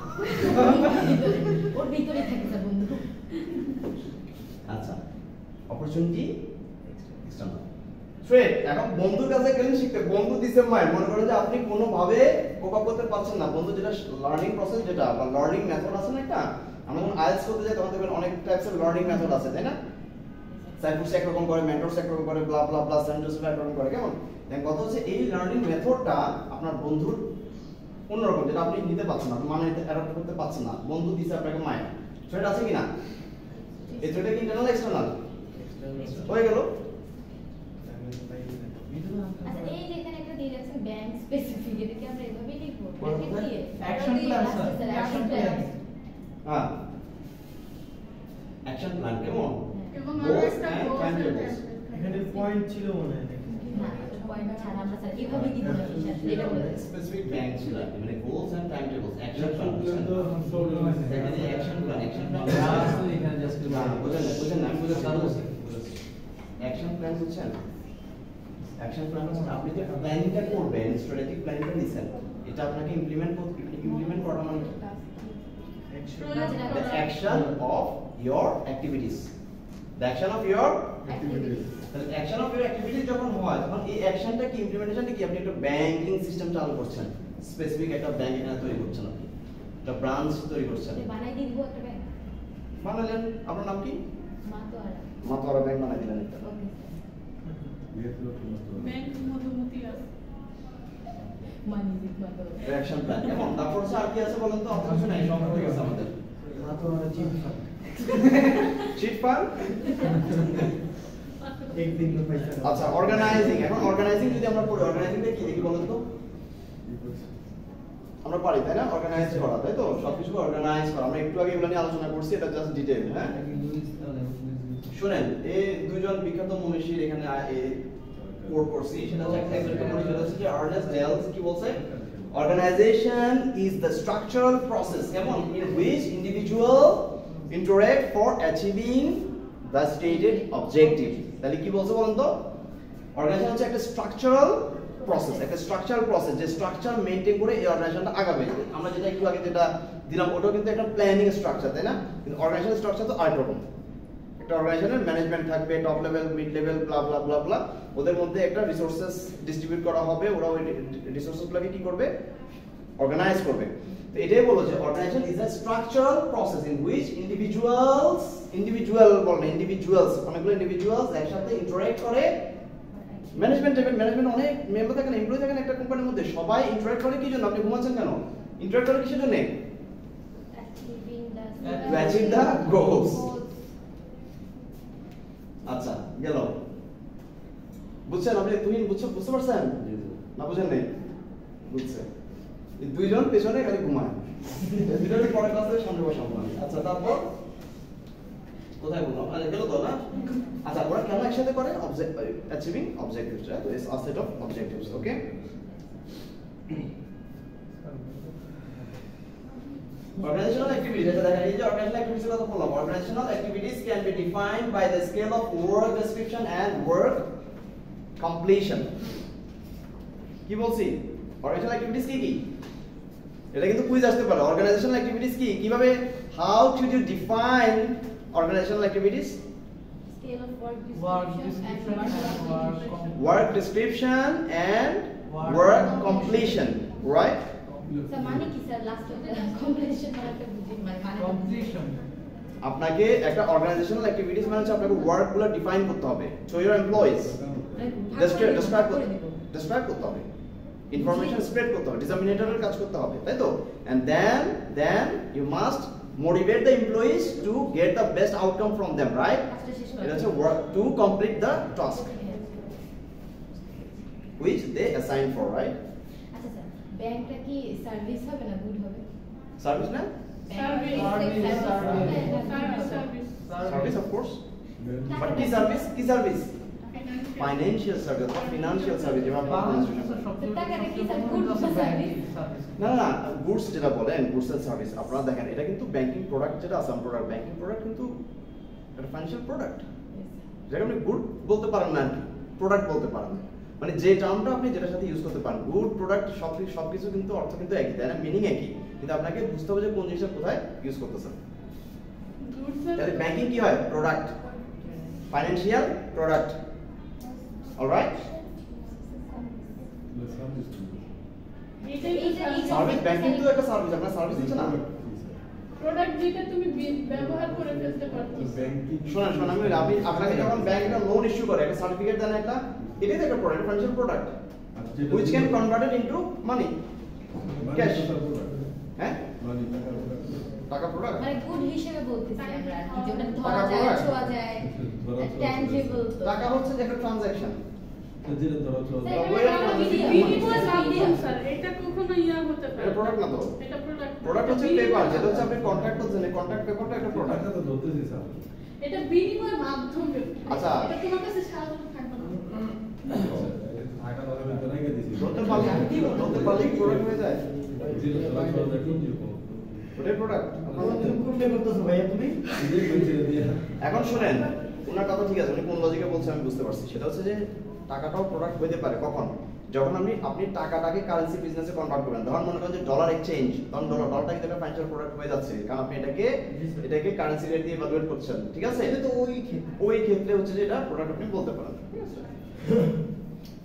অপরচুনিটি এক্সটার্নাল। থ্রেট, এখন বন্ধুর কাছে গেলেন শিখতে, বন্ধু দিছে মাইন্ড, মনে করেন যে আপনি কোনোভাবে কোপ আপ করতে পারছেন না, বন্ধু যেটা লার্নিং প্রসেস যেটা বা লার্নিং মেথড আছে না একটা, আমরা যখন আইএলটিএস করতে যাই তখন দেখবেন অনেক টাইপসের লার্নিং মেথড আছে, তাই না? সাইফুস একরকম করে, মেন্টরস একরকম করে, ব্লা ব্লা ব্লা, সেন্ট জোসেফ একরকম করে, কেমন? এখন কথা হচ্ছে এই লার্নিং মেথডটা আপনার বন্ধুর অন্যরকম, যেটা আপনি নিতে পারছেন না, আপনি মানে অ্যাডাপ্ট করতে পারছেন না, বন্ধু দিছে আপনাকে মাইন্ড। থ্রেট আছে কিনা? এই থ্রেটটা কি ইন্টারনাল এক্সটার্নাল? হয়ে গেল। আচ্ছা এই যে এখানে একটা দিয়ে রাখছেন ব্যাংক স্পেসিফিক, এটা কি আমরা এভাবেই লিখবো? Action plan sir, action plan. হ্যাঁ, অ্যাকশন প্ল্যান কেমন? এবং Goals একটা and timetables। এখানে পয়েন্ট ছিল মনে হয় নাকি? না পয়েন্ট ছাড়া আমরা স্যার এভাবে দিতে পারি স্যার, এটা বলে স্পেসিফিক ব্যাংক ছিল, মানে goals and time tables, action plan. এখানে অ্যাকশন প্ল্যান বুঝেন না, অ্যাকশন প্ল্যান বুঝছেন? অ্যাকশন প্ল্যান হচ্ছে আপনি যে প্ল্যানিংটা করবেন, স্ট্র্যাটেজিক প্ল্যানিংটা নিছেন, এটা আপনাকে ইমপ্লিমেন্ট করা মানে the action of your activities, the action of your activities। তাহলে অ্যাকশন অফ ইওর অ্যাক্টিভিটিস যখন হয় তখন এই অ্যাকশনটা কি, ইমপ্লিমেন্টেশনটা কি, আপনি একটা ব্যাংকিং সিস্টেম চালু করছেন, স্পেসিফিক একটা ব্যাংক এখানে তৈরি করছেন, আপনি একটা ব্রাঞ্চ তৈরি করছেন, বানাই দিয়ে দিব একটা ব্যাংক। বানালেন, আপনার নাম কি? মাতোয়ারা। মাতোয়ারা ব্যাংক বানাই দিলেন একটা। ওকে ব্যাংক মধুমতি আছে মানিজিক মাতোয়ারা। অ্যাকশন প্ল্যান কেমন? তারপর হচ্ছে আর কি আছে বলেন তো? আপনার কিছু নাই, সব ঠিক আছে আমাদের। মাতোয়ারা চিট ফান্ড। চিট ফান্ড একদিন তো পয়সা। আচ্ছা, অর্গানাইজিং। এখন অর্গানাইজিং যদি আমরা পড়ি, অর্গানাইজিংটা কি দেখি বলেন তো? আমরা পারি তাই না অর্গানাইজ করা, তাই তো? সবকিছু অর্গানাইজ করা, আমরা একটু আগে এগুলো নিয়ে আলোচনা করছি, এটা জাস্ট ডিটেইল। হ্যাঁ শুনেন, এই দুইজন বিখ্যাত মনীষীর এখানে কোট করছি, সেটা হচ্ছে একটা মনীষী হচ্ছে যে আর্নেস্ট ডেলস, কি বলছে? Organization is the structural process কেমন in which individual interact for achieving the stated objective। তাহলে কি বলছে বলেন তো? অর্গানাইজেশন হচ্ছে একটা স্ট্রাকচারাল প্রসেস, একটা স্ট্রাকচারাল প্রসেস, যে স্ট্রাকচার মেইনটেইন করে এই অর্গানাইজেশনটা আগাবে। আমরা যেটা একটু আগে যেটা দিলাম ওটাও কিন্তু একটা প্ল্যানিং স্ট্রাকচার, তাই না? কিন্তু অর্গানাইজেশন স্ট্রাকচার তো আরেক রকম। একটা অর্গানাইজেশনের ম্যানেজমেন্ট থাকবে, টপ লেভেল, মিড লেভেল, ব্লা ব্লা ব্লা ব্লা, ওদের মধ্যে একটা রিসোর্সেস ডিস্ট্রিবিউট করা হবে, ওরা ওই রিসোর্সেসগুলোকে কি করবে? অর্গানাইজ করবে। তো এটাই বলো যে organisation is a structural process in which individuals অনেকগুলো ইন্ডিভিজুয়ালস একসাথে ইন্টারঅ্যাক্ট করে। ম্যানেজমেন্ট অনেক মেম্বার থাকেন, এমপ্লয়ি থাকেন একটা কোম্পানির মধ্যে, সবাই ইন্টারঅ্যাক্ট করে কি জন্য? আপনি ঘুমাচ্ছেন কেন? ইন্টারঅ্যাক্ট করে কিসের জন্য? To achieve the goals। আচ্ছা গেল, বুঝছেন? আপনি বুঝতে পারছেন না? বুঝেন নাই? বুঝছেন? এই দুইজন পেছনে খালি ঘুমায়, দুইজনের পরে ক্লাসে সামনে বসে আমরা। আচ্ছা তারপর কোথায় বললাম? আরে গেল তো না? আচ্ছা ওরা কেন একসাথে করে? Achieving objectives, right? It's a set of objectives. Okay, organizational activities, এটা দেখেন এই যে organizational activities এর কথা বললাম, organizational activities can be defined by the scale of work description and work completion। কি বলছি? organizational activities কি কি? এটা কিন্তু কুইজ আসতে পারে। organizational activities কি, কিভাবে, how should you define organizational activities? Scale of Work description and Work description and work completion, right? Sir মানে কি স্যার? লাস্ট কমপ্লিশন মানে বুঝি মানে completion। আপনাকে একটা অর্গানাইজেশনাল অ্যাক্টিভিটিস মানে হচ্ছে আপনাকে ওয়ার্কগুলো ডিফাইন করতে হবে টু ইওর এমপ্লয়িজ, ডেসক্রাইব করতে হবে, ইনফরমেশন স্প্রেড করতে হবে, ডিসামিনেটরের কাজ করতে হবে, তাই তো? And then you must motivate the employees to get the best outcome from them, right? এটা হচ্ছে work to complete the task which they assign for, right? আচ্ছা স্যার, ব্যাংকটা কি সার্ভিস হবে না গুড হবে? সার্ভিস না? সার্ভিস অফ কোর্স, বাট কি সার্ভিস? কি সার্ভিস? ফাইনান্সিয়াল সার্ভিস বা ফিনান্সিয়াল সার্ভিস, যেটা আমরা না না গুডস যেটা বলেন, গুডস এন্ড সার্ভিস। আপনারা দেখেন এটা কিন্তু ব্যাংকিং প্রোডাক্ট যেটা আছে, প্রোডাক্ট ব্যাংকিং প্রোডাক্ট কিন্তু একটা ফাইনান্সিয়াল প্রোডাক্ট, যেটা আপনি গুড বলতে পারেন না, প্রোডাক্ট বলতে পারেন, মানে যে টার্মটা আপনি যেটার সাথে ইউজ করতে পারেন। গুড প্রোডাক্ট সবকিছু কিন্তু অর্থ কিন্তু একই, তাই না? মিনিং একই, কিন্তু আপনাকে বুঝতে হবে যে কোন জিনিসটা কোথায় ইউজ করতেছেন। তাহলে ব্যাংকিং কি হয়? Product. Financial product. Alright, service banking তো একটা সার্ভিস, আপনার সার্ভিস দিচ্ছে না। প্রোডাক্ট যেটা তুমি ব্যবহার করে ফেলতে পারছো। শোনেন আমি আপনাকে যখন ব্যাংক একটা লোন ইস্যু করে একটা সার্টিফিকেট দেন একটা, এটাই তো একটা product, financial product which can converted into money, cash। হ্যাঁ, টাকা প্রোডাক্ট মানে গুড হিসেবে বলতেছি আমরা, কি যেটা টাকা ধরা যায়, product। ছোঁয়া যায়, ট্যানজিবল। টাকা হচ্ছে যে একটা ট্রানজাকশন। বিনিময় মাধ্যম স্যার, এটা কখনো ইয়া হতে পারে। এটা প্রোডাক্ট না তো, এটা প্রোডাক্ট। প্রোডাক্ট হচ্ছে পেপার, যেটা হচ্ছে আপনি কন্ট্রাক্ট করছেন, এই কন্ট্রাক্ট পেপারটা একটা প্রোডাক্ট। এটা বিনিময় মাধ্যম। আচ্ছা। এটা তোমার কাছে সাহায্য থাকবে না। ধরতে পারলে প্রোডাক্ট হয়ে যায়, ওটাই প্রোডাক্ট। এখন শুনেন ওনার কথা ঠিক আছে, উনি কোন লজিকে বলছে আমি বুঝতে পারছি। সেটা হচ্ছে যে টাকাটাও প্রোডাক্ট হতে পারে কখন, যখন আপনি টাকাটাকে কারেন্সি বিজনেসে কনভার্ট করবেন। ধরুন মনে করেন যে ডলার এক্সচেঞ্জ, তখন ডলারটা কিন্তু একটা ফাইন্যান্সিয়াল প্রোডাক্ট হয়ে যাচ্ছে, কারণ আপনি এটাকে কারেন্সি রেট দিয়ে ইভালুয়েট করছেন, ঠিক আছে। এটা তো ওই ক্ষেত্রে হচ্ছে যে এটা প্রোডাক্ট আপনি বলতে পারেন, ঠিক আছে।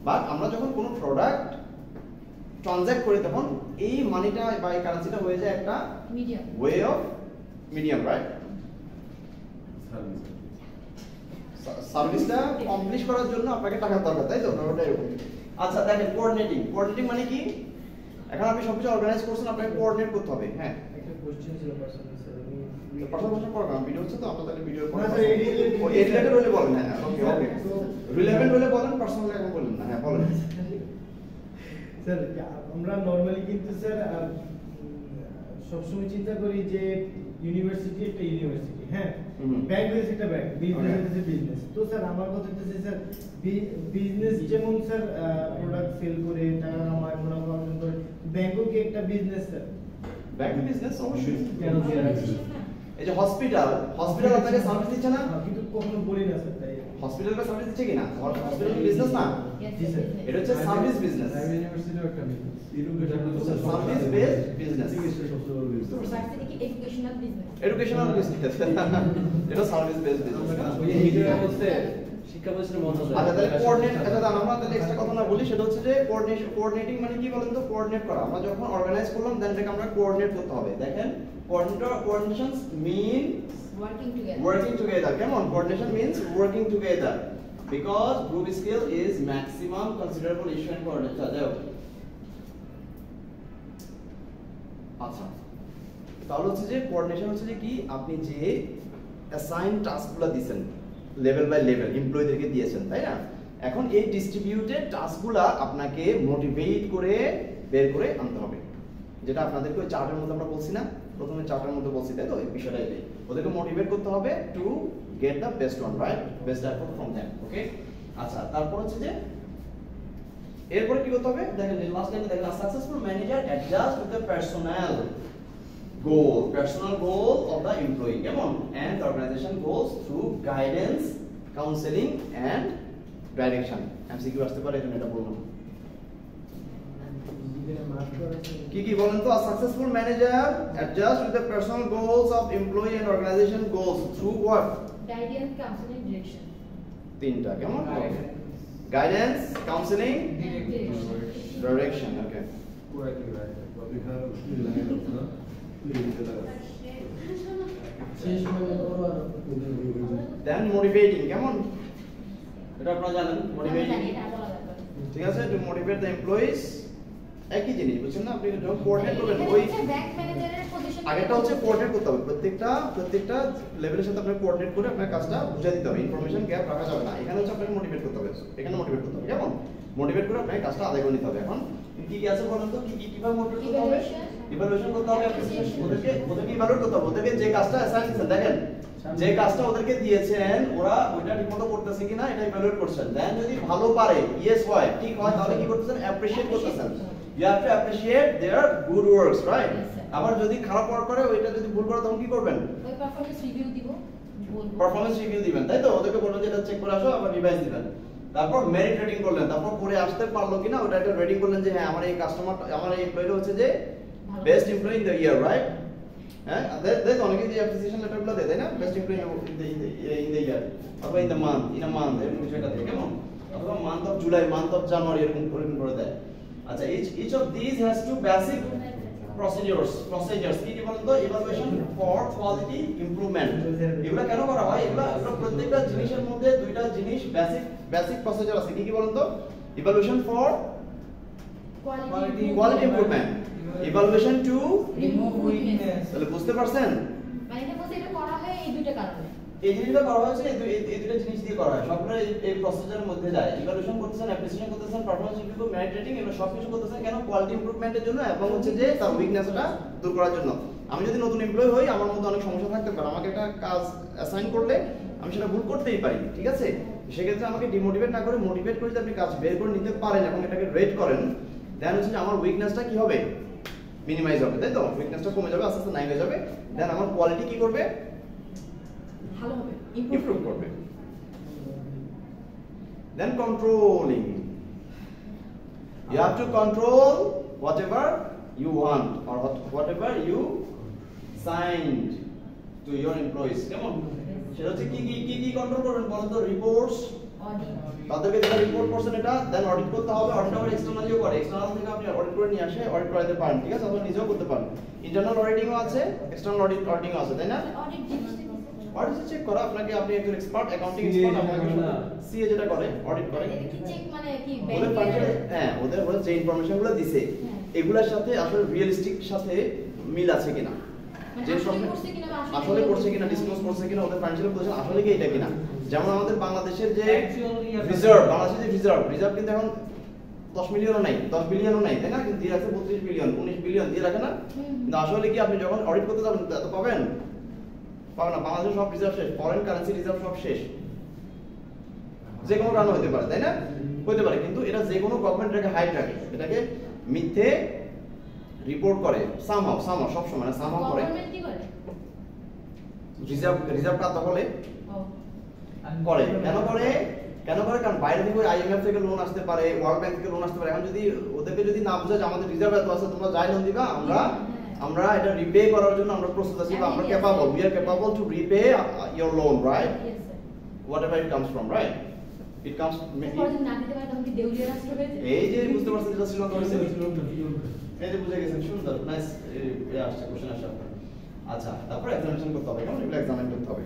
বাট আমরা যখন কোনো প্রোডাক্ট ট্রানজ্যাক্ট করি তখন এই মানিটা বা এই কারেন্সিটা হয়ে যায় একটা medium way of medium, right. সার্ভিসটা কমপ্লিট করার জন্য আপনাকে টাকা দরকার, তাই তো? ওটাই। আচ্ছা দেখেন, কোঅর্ডিনেটিং মানে কি? এখন আপনি সবকিছু অর্গানাইজ করছেন, আপনাকে কোঅর্ডিনেট করতে হবে। হ্যাঁ, একটা কোশ্চেন ছিল পার্সোনাল স্যার, আমি পার্সোনাল প্রোগ্রাম ভিডিও হচ্ছে তো, আমরা তাহলে ভিডিও না স্যার, এই রিলেটেড হলে বলেন। হ্যাঁ, ওকে রিলেভেন্ট হলে বলেন, পার্সোনাল এখন বলেন না। হ্যাঁ বলেন স্যার। আমরা নরমালি কিন্তু স্যার সবসময় চিন্তা করি যে ইউনিভার্সিটি একটা ইউনিভার্সিটি, হ্যাঁ, ব্যাংক হচ্ছে একটা ব্যাংক, বিজনেস হচ্ছে বিজনেস। তো স্যার আমার কথা হচ্ছে স্যার বিজনেস যেমন স্যার প্রোডাক্ট সেল করে টাকা কামায়, মুনাফা অর্জন করে, ব্যাংকও কি একটা বিজনেস স্যার? ব্যাংক বিজনেস অবশ্যই। কেন স্যার? এই যে হসপিটাল আপনাকে সার্ভিস দিচ্ছে না, কিন্তু কখনো বলি না স্যার, তাই হসপিটালটা সার্ভিস দিচ্ছে কিনা? হসপিটাল বিজনেস না, জি স্যার। এটা হচ্ছে সার্ভিস বিজনেস, ইউনিভার্সিটিও একটা business, service based business, varsity কি এডুকেশনাল বিজনেস? Educational business. এটা সার্ভিস বেসড বিজনেস। শিক্ষা প্রতিষ্ঠানের মতো। আচ্ছা তাহলে কোঅর্ডিনেট, আচ্ছা দাঁড়ান আমরা তাহলে এক্সট্রা কথা না বলি। সেটা হচ্ছে যে কোঅর্ডিনেটিং মানে কি বলেন তো? কোঅর্ডিনেট করা। আমরা যখন অর্গানাইজ করলাম দেন এটাকে আমরা কোঅর্ডিনেট করতে হবে। দেখেন coordinations mean working together. কেমন? coordination means working together because group skill is maximum considerable issue and coordination. আচ্ছা তাহলে হচ্ছে যে কোঅর্ডিনেশন হচ্ছে যে কি, আপনি যে অ্যাসাইন টাস্কগুলো দিবেন লেভেল বাই লেভেল এমপ্লয়িদেরকে দিয়েছেন, তাই না? এখন এই ডিস্ট্রিবিউটেড টাস্কগুলো আপনাকে মোটিভেট করে বের করে আনতে হবে, যেটা আপনাদেরকে ওই চার্টের মধ্যে আমরা বলছি না, প্রথমে চার্টের মধ্যে বলছি, তাই তো? এই বিষয়টা এটাই, ওদেরকে মোটিভেট করতে হবে to get the best one, right? Best effort from them. Okay, আচ্ছা তারপর হচ্ছে যে এরপরে কি করতে হবে? দেখেন লাস্ট লাইনে দেখেন, successful manager adjust with the personal goal of the employee, কেমন? and the organization goes through guidance, counseling and direction। MCQ আসতে পারে, এখানে এটা বললাম। কি বলেন তো? a successful manager adjusts with the personal goals of employee and organization goals through what? guidance, counseling, direction। তিনটা, কেমন? guidance, counseling, direction। ওকে, then motivating, কেমন? এটা আপনারা জানেন, motivating, ঠিক আছে? to motivate the employees, একই জিনিস, বুঝছেন না? আপনি যখন কোঅর্ডিনেট করবেন, ওই ব্যাংক ম্যানেজারের পজিশন আগেটা হচ্ছে কোঅর্ডিনেট করতে হবে, প্রত্যেকটা লেভেলের সাথে আপনাকে কোঅর্ডিনেট করে আপনার কাজটা বুঝিয়ে দিতে হবে, ইনফরমেশন গ্যাপ রাখা যাবে না। এখানে হচ্ছে আপনাকে মোটিভেট করতে হবে, এখানে মোটিভেট করতে হবে, কেমন? মোটিভেট করে আপনাকে কাজটা আদায় করে নিতে হবে। এখন কি আছে বলেন তো? কিভাবে মোটিভেট করতে হবে? ইভালুয়েশন করতে হবে, ওদেরকে ইভালুয়েট করতে হবে, ওদেরকে যে কাজটা অ্যাসাইন দিয়েছেন, দেখেন যে কাজটা ওদেরকে দিয়েছেন ওরা ওইটা ঠিকমতো করতেছে কিনা এটা ইভালুয়েট করছেন। দেন যদি ভালো পারে, ইয়েস হয়, ঠিক হয়, তাহলে কি করতেছেন? অ্যাপ্রিশিয়েট করতেছেন। You have to appreciate their good works, right? আবার যদি খারাপ ওয়ার্ক করে, ওইটা যদি ভুল করে, তখন কি করবেন? ওই পারফরম্যান্স রিভিউ দিব, পারফরম্যান্স রিভিউ দিবেন, তাই তো? ওদেরকে বলবেন যে এটা চেক করে আসো, আবার রিভাইজ দিবেন। তারপর মেরিট রেটিং করলেন, তারপর করে আসতে পারলো কিনা ওটা একটা রেটিং করলেন যে হ্যাঁ আমার এই কাস্টমার, আমার এই এমপ্লয়িটা হচ্ছে যে best employee in the year, right? হ্যাঁ দেখ অনেকে যে অ্যাপ্লিকেশন লেটারগুলো দেয় তাই না best employee in the year অথবা ইন আ মান্থ এরকম কিছু একটা দেয় কেমন অথবা month of July month of January এরকম করে দেয় আচ্ছা each of these has two basic procedures কি বলেন তো evaluation for quality improvement এগুলা কেন করা হয় এগুলা প্রত্যেকটা জিনিসের মধ্যে দুইটা জিনিস বেসিক প্রসিজার আছে কি বলেন তো evaluation for quality improvement evaluation to remove weakness তাহলে বুঝতে পারছেন মানে এটা বলতে এটা করা হয় এই দুইটা কারণে এই জিনিসটা করা হয়েছে এই দুটো জিনিস দিয়ে করা হয় সবগুলো এই প্রসেসের মধ্যে যায় ইভালুয়েশন করতেছেন অ্যাপ্রিসিয়েশন করতেছেন পারফরম্যান্স ইমপ্রুভ মেরিট রেটিং এগুলো সবকিছু করতেছেন কেন কোয়ালিটি ইমপ্রুভমেন্টের জন্য এবং হচ্ছে যে তার উইকনেসটা দূর করার জন্য আমি যদি নতুন এমপ্লয়ি হই আমার মধ্যে অনেক সমস্যা থাকতে পারে আমাকে একটা কাজ অ্যাসাইন করলে আমি সেটা ভুল করতেই পারি ঠিক আছে সেক্ষেত্রে আমাকে ডিমোটিভেট না করে মোটিভেট করে যদি আপনি কাজ বের করে নিতে পারেন এবং এটাকে রেট করেন দেন হচ্ছে যে আমার উইকনেসটা কি হবে মিনিমাইজ হবে তাই তো উইকনেসটা কমে যাবে আস্তে আস্তে নাই হয়ে যাবে দেন আমার কোয়ালিটি কি করবে ভালো হবে improve করবে then controlling you have to control whatever you want or whatever you signed to your employees কেমন সেটা হচ্ছে কি কন্ট্রোল করবেন বলেন তো রিপোর্টস অডিট তাদেরকে যেটা রিপোর্ট করছেন এটা দেন অডিট করতে হবে অডিট আবার এক্সটার্নালিও করে এক্সটার্নাল থেকে আপনি অডিট করে নিয়ে আসে অডিট করাতে পারেন ঠিক আছে অথবা নিজেও করতে পারেন ইন্টারনাল অডিটিংও আছে এক্সটার্নাল অডিটিংও আছে তাই না অডিট জিনিসটা অডিট চেক করা আপনাকে আপনি একজন এক্সপার্ট অ্যাকাউন্টিং এক্সপার্ট আপনাকে সিএ যেটা করে অডিট করে এটা কি চেক মানে কি ওদের ফাংশনে হ্যাঁ ওদের যে ইনফরমেশনগুলো দিছে এগুলোর সাথে আসলে রিয়েলিস্টিক সাথে মিল আছে কিনা যে সব আসলে করছে কিনা ডিসক্লোজ করছে কিনা ওদের ফাইন্যান্সিয়াল পজিশন আসলে কি এটা কিনা যেমন আমাদের বাংলাদেশের যে রিজার্ভ কিন্তু এখন 10 মিলিয়নও নাই 10 বিলিয়নও নাই তাই না কিন্তু দিয়ে রাখছে 32 বিলিয়ন 19 বিলিয়ন দিয়ে রাখে না কিন্তু আসলে কি আপনি যখন অডিট করতে যাবেন এত পাবেন না বাংলাদেশের সব রিজার্ভ শেষ ফরেন কারেন্সি রিজার্ভ সব শেষ যে কোনো কারণে হতে পারে তাই না হতে পারে কিন্তু এটা যে কোনো গভর্নমেন্ট এটাকে হাইড রাখে এটাকে মিথ্যে রিপোর্ট করে সামহাও সব সময় না সামহাও করে গভর্নমেন্ট কি করে রিজার্ভ কাজ দখলে করে কেন করে কারণ বাইরে থেকে আইএমএফ থেকে লোন আসতে পারে ওয়ার্ল্ড ব্যাংক থেকে লোন আসতে পারে এখন যদি ওদেরকে যদি না বোঝা যে আমাদের রিজার্ভ এত আছে তোমরা যাই লোন দিবা আমরা এটা রিপে করার জন্য আমরা প্রস্তুত আছি বা আমরা capable we are capable to repay your loan right yes sir whatever it comes from right it comes যদি না দিতে পারে তখন কি দেউলিয়া রাষ্ট্র হয়ে যাবে এই যে বুঝতে পারছেন যেটা শ্রীলঙ্কা হয়েছে এই যে বুঝে গেছেন সুন্দর নাইস আসছে কোশ্চেন আসছে আপনার আচ্ছা তারপর এক্সামিনেশন করতে হবে কেমন এগুলো এক্সামিন করতে হবে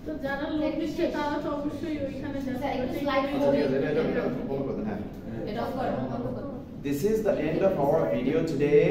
তো যারা লোক দিচ্ছে তারা তো অবশ্যই ওইখানে স্যার, একটু যাচ্ছে slide আচ্ছা ঠিক আছে এটা ফলো করতে হ্যাঁ এটা অফ করো This is the end of our video today.